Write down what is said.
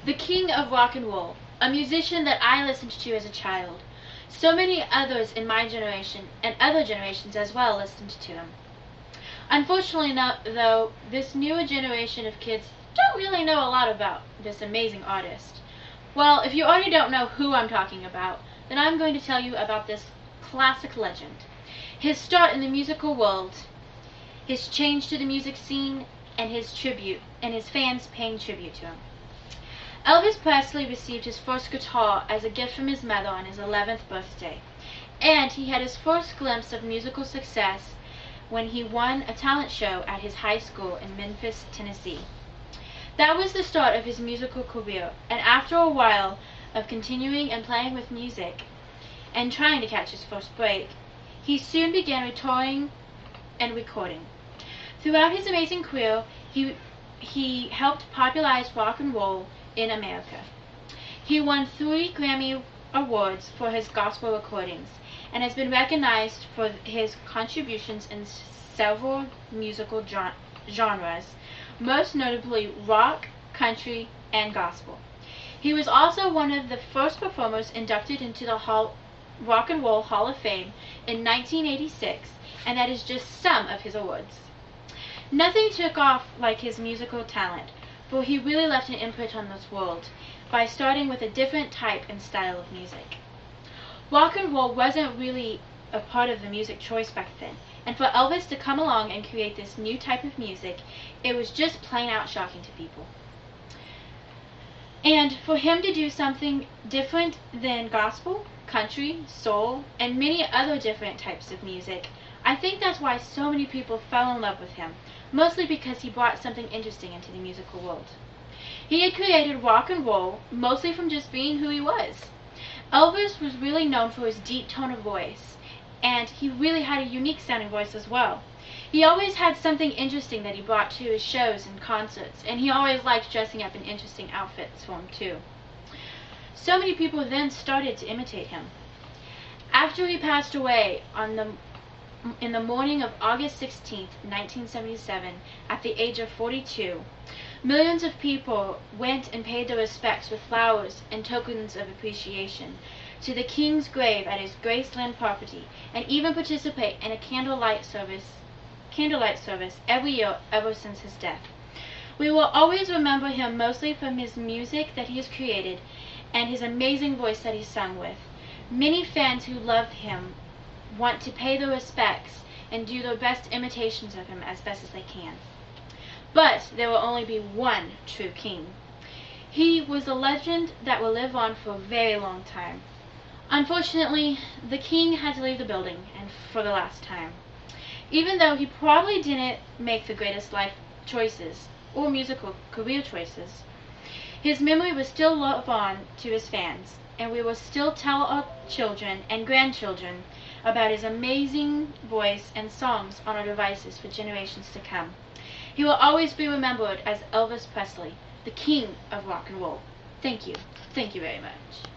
the king of rock and roll, a musician that I listened to as a child. So many others in my generation, and other generations as well, listened to him. Unfortunately, though, this newer generation of kids don't really know a lot about this amazing artist. Well, if you already don't know who I'm talking about, then I'm going to tell you about this classic legend. His start in the musical world, his change to the music scene, and his fans paying tribute to him. Elvis Presley received his first guitar as a gift from his mother on his 11th birthday, and he had his first glimpse of musical success when he won a talent show at his high school in Memphis, Tennessee. That was the start of his musical career, and after a while of continuing and playing with music and trying to catch his first break, he soon began touring and recording. Throughout his amazing career, he helped popularize rock and roll in America. He won 3 Grammy Awards for his gospel recordings and has been recognized for his contributions in several musical genres, most notably rock, country, and gospel. He was also one of the first performers inducted into the Rock and Roll Hall of Fame in 1986, and that is just some of his awards. Nothing took off like his musical talent, for he really left an imprint on this world by starting with a different type and style of music. Rock and roll wasn't really a part of the music choice back then, and for Elvis to come along and create this new type of music, it was just plain out shocking to people. And for him to do something different than gospel, country, soul, and many other different types of music, I think that's why so many people fell in love with him, mostly because he brought something interesting into the musical world. He had created rock and roll mostly from just being who he was. Elvis was really known for his deep tone of voice, and he really had a unique sounding voice as well. He always had something interesting that he brought to his shows and concerts, and he always liked dressing up in interesting outfits for him too. So many people then started to imitate him. After he passed away in the morning of August 16, 1977, at the age of 42, millions of people went and paid their respects with flowers and tokens of appreciation to the king's grave at his Graceland property, and even participate in a candlelight service every year ever since his death. We will always remember him mostly from his music that he has created and his amazing voice that he sung with. Many fans who love him want to pay their respects and do their best imitations of him as best as they can. But there will only be one true king. He was a legend that will live on for a very long time. Unfortunately, the king had to leave the building, and for the last time. Even though he probably didn't make the greatest life choices or musical career choices, his memory will still live on to his fans, and we will still tell our children and grandchildren about his amazing voice and songs on our devices for generations to come. He will always be remembered as Elvis Presley, the king of rock and roll. Thank you. Thank you very much.